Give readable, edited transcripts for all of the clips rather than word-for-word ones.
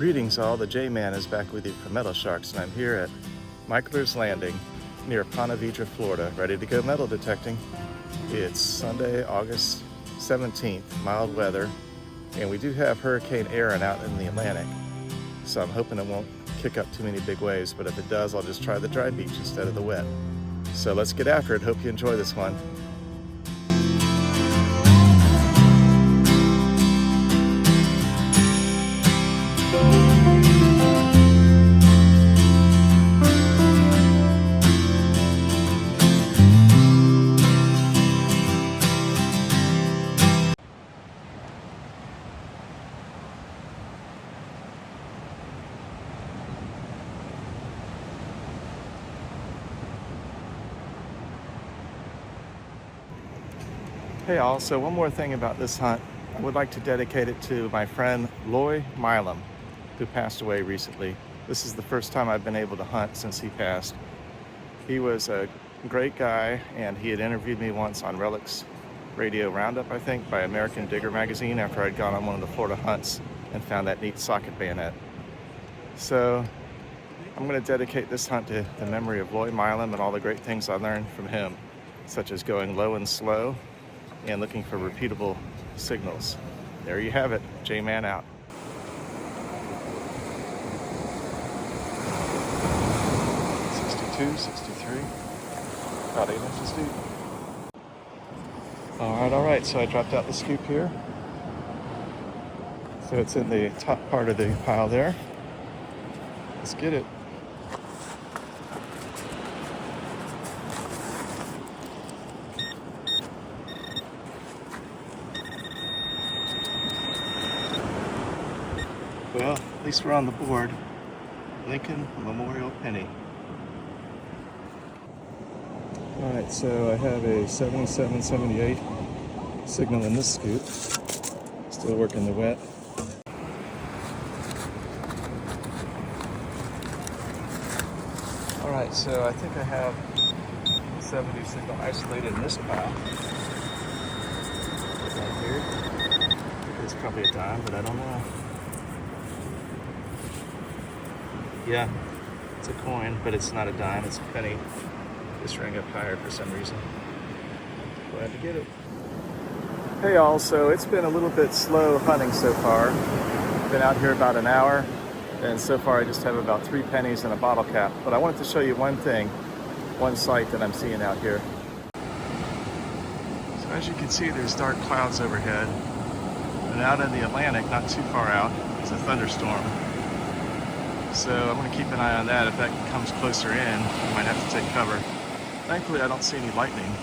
Greetings all, the J-Man is back with you from Metal Sharks, and I'm here at Mickler's Landing near Ponte Vedra, Florida, ready to go metal detecting. It's Sunday, August 17th, mild weather, and we do have Hurricane Aaron out in the Atlantic, so I'm hoping it won't kick up too many big waves, but if it does, I'll just try the dry beach instead of the wet. So let's get after it. Hope you enjoy this one. Hey all, so one more thing about this hunt. I would like to dedicate it to my friend Loy Milam, who passed away recently. This is the first time I've been able to hunt since he passed. He was a great guy, and he had interviewed me once on Relics Radio Roundup, I think, by American Digger magazine after I'd gone on one of the Florida hunts and found that neat socket bayonet. So I'm going to dedicate this hunt to the memory of Loy Milam and all the great things I learned from him, such as going low and slow, and looking for repeatable signals. There you have it, J-Man out. '62, '63, about 8 inches deep. All right, so I dropped out the scoop here. So it's in the top part of the pile there. Let's get it. Well, at least we're on the board. Lincoln Memorial Penny. All right, so I have a 7778 signal in this scoop. Still working the wet. All right, so I think I have 70 signal isolated in this pile. Right here. It's probably a dime, but I don't know. Yeah, it's a coin, but it's not a dime, it's a penny. Just rang up higher for some reason. Glad to get it. Hey all, so it's been a little bit slow hunting so far. Been out here about an hour, and so far I just have about 3 pennies and a bottle cap. But I wanted to show you one thing, one sight that I'm seeing out here. So as you can see, there's dark clouds overhead. And out in the Atlantic, not too far out, is a thunderstorm. So I'm going to keep an eye on that. If that comes closer in, I might have to take cover. Thankfully, I don't see any lightning,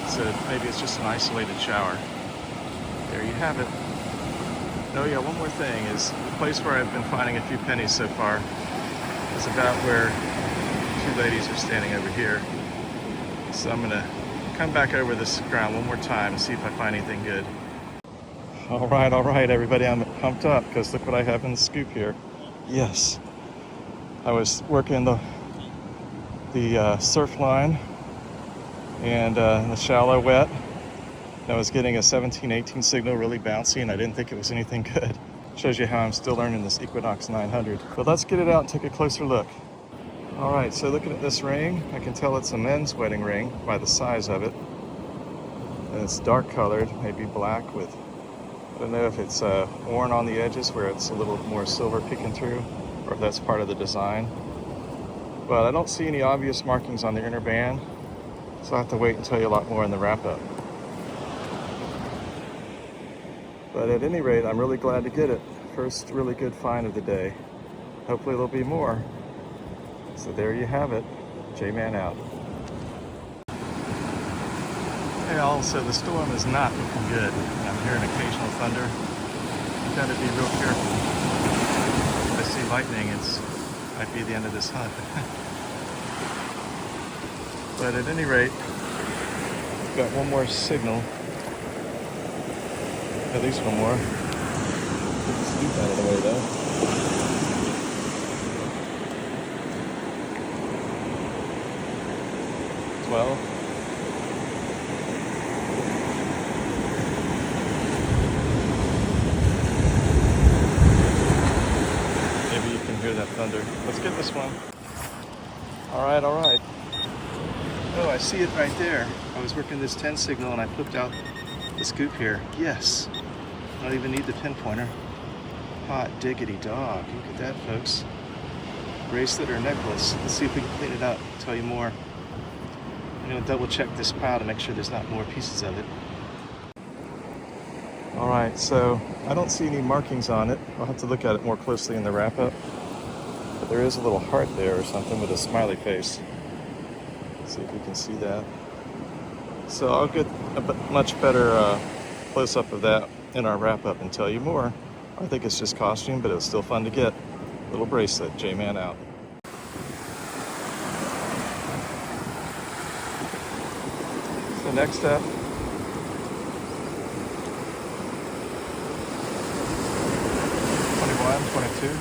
so maybe it's just an isolated shower. There you have it. Oh yeah, one more thing is the place where I've been finding a few pennies so far is about where 2 ladies are standing over here. So I'm going to come back over this ground one more time and see if I find anything good. All right, everybody, I'm pumped up because look what I have in the scoop here. Yes, I was working the surf line and the shallow wet. I was getting a 17-18 signal, really bouncy, and I didn't think it was anything good. Shows you how I'm still learning this Equinox 900. But let's get it out and take a closer look. All right, so looking at this ring, I can tell it's a men's wedding ring by the size of it. And it's dark colored, maybe black with, I don't know if it's worn on the edges where it's a little more silver peeking through, or if that's part of the design. But I don't see any obvious markings on the inner band, so I'll have to wait and tell you a lot more in the wrap-up. But at any rate, I'm really glad to get it. First really good find of the day. Hopefully there'll be more. So there you have it. J-Man out. Hey all, so the storm is not looking good. I'm hearing occasional thunder. You've got to be real careful. If I see lightning, it might be the end of this hunt. But at any rate, we've got one more signal. At least one more. Get the scoop out of the way though. Well. thunder. Let's get this one. All right, all right. Oh, I see it right there. I was working this 10 signal and I flipped out the scoop here. Yes. I don't even need the pinpointer. Hot diggity dog. Look at that, folks. Bracelet or necklace. Let's see if we can clean it up. I'll tell you more. I'm going to double check this pile to make sure there's not more pieces of it. All right, so I don't see any markings on it. I'll have to look at it more closely in the wrap-up. But there is a little heart there or something with a smiley face. Let's see if we can see that. So I'll get a much better close-up of that in our wrap-up and tell you more. I think it's just costume, but it was still fun to get. Little bracelet, J-Man out. So next step. 22.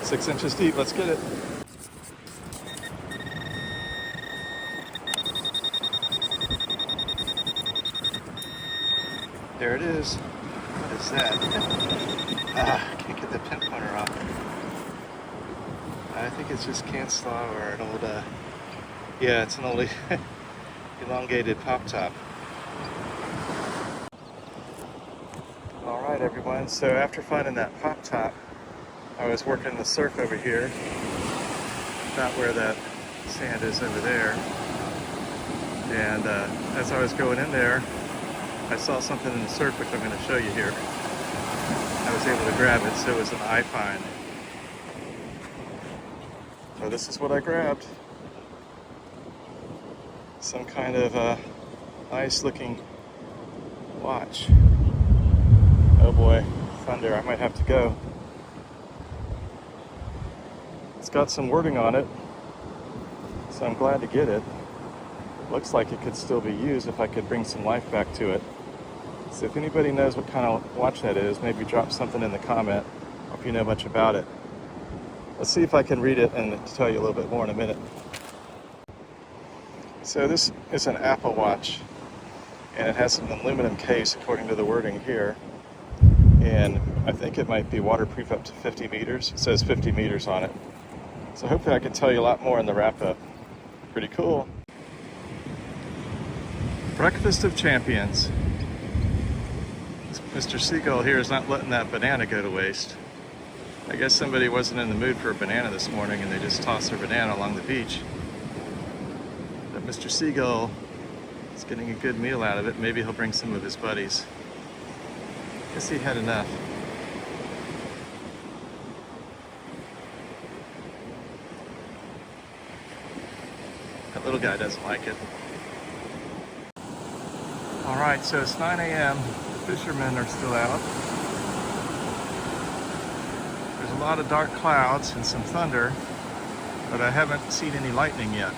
6 inches deep, let's get it. There it is. What is that? I can't get the pinpointer off. I think it's just can slaw or an old, yeah, it's an old elongated pop top. All right, everyone. So after finding that pop top, I was working the surf over here, about where that sand is over there. And as I was going in there, I saw something in the surf, which I'm going to show you here. I was able to grab it, so it was an eye find. So this is what I grabbed. Some kind of nice looking watch. Oh boy, thunder, I might have to go. It's got some wording on it, so I'm glad to get it. Looks like it could still be used if I could bring some life back to it. So if anybody knows what kind of watch that is, maybe drop something in the comment, or if you know much about it. Let's see if I can read it and tell you a little bit more in a minute. So this is an Apple Watch, and it has an aluminum case according to the wording here. And I think it might be waterproof up to 50 meters. It says 50 meters on it. So hopefully I can tell you a lot more in the wrap-up. Pretty cool. Breakfast of Champions. Mr. Seagull here is not letting that banana go to waste. I guess somebody wasn't in the mood for a banana this morning and they just tossed their banana along the beach. But Mr. Seagull is getting a good meal out of it. Maybe he'll bring some of his buddies. Guess he had enough. That little guy doesn't like it. All right, so it's 9 a.m. The fishermen are still out. There's a lot of dark clouds and some thunder, but I haven't seen any lightning yet.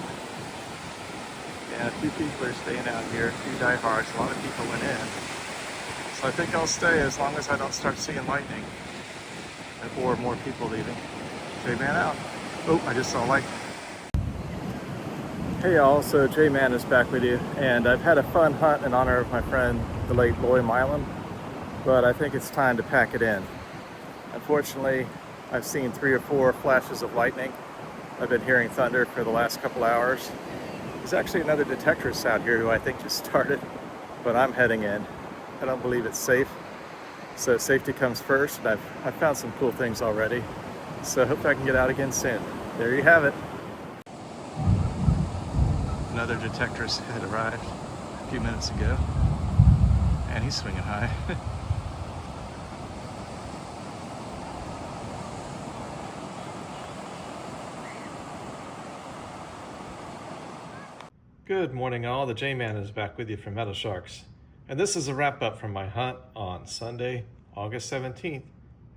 And a few people are staying out here, a few diehards. A lot of people went in. So I think I'll stay as long as I don't start seeing lightning or more people leaving. J-Man out. Oh, I just saw lightning. Hey y'all, so J-Man is back with you, and I've had a fun hunt in honor of my friend, the late Loy Milam, but I think it's time to pack it in. Unfortunately, I've seen 3 or 4 flashes of lightning. I've been hearing thunder for the last couple hours. There's actually another detectorist out here who I think just started, but I'm heading in. I don't believe it's safe, so safety comes first, and I've found some cool things already, so I hope I can get out again soon. There you have it. Another detectorist had arrived a few minutes ago, and he's swinging high. Good morning all, the J-Man is back with you from Metal Sharks. And this is a wrap up from my hunt on Sunday, August 17th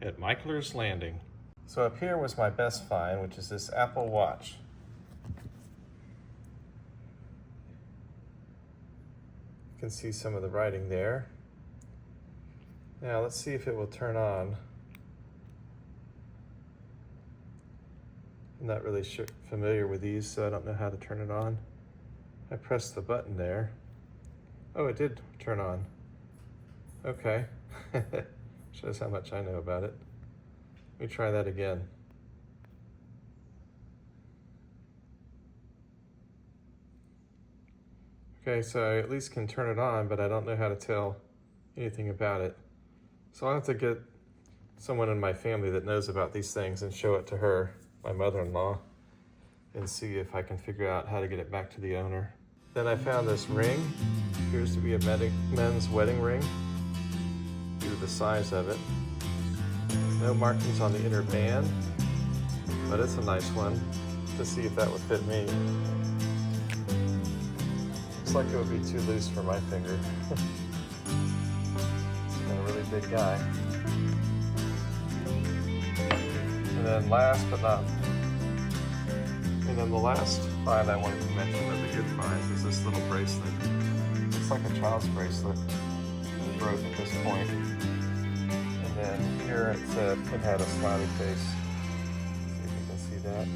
at Mickler's Landing. So up here was my best find, which is this Apple Watch. You can see some of the writing there. Now let's see if it will turn on. I'm not really familiar with these, so I don't know how to turn it on. I pressed the button there. Oh, it did turn on. Okay. Shows how much I know about it. Let me try that again. Okay, so I at least can turn it on, but I don't know how to tell anything about it. So I'll have to get someone in my family that knows about these things and show it to her, my mother-in-law, and see if I can figure out how to get it back to the owner. Then I found this ring. Appears to be a men's wedding ring due to the size of it. No markings on the inner band, but it's a nice one to see if that would fit me. Looks like it would be too loose for my finger. I'm a really big guy. And then the last find I wanted to mention of the good finds was this little bracelet. It's like a child's bracelet. It broke at this point. And then here it said it had a smiley face. See if you can see that.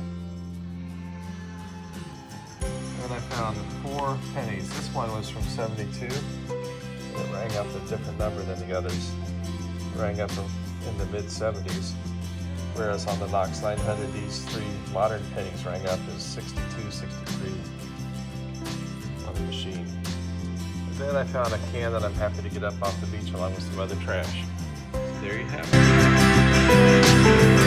And I found 4 pennies. This one was from 72. It rang up a different number than the others. It rang up in the mid-70s. Whereas on the Knox 900, these 3 modern pennies rang up as 62, 63 on the machine. And then I found a can that I'm happy to get up off the beach along with some other trash. So there you have it.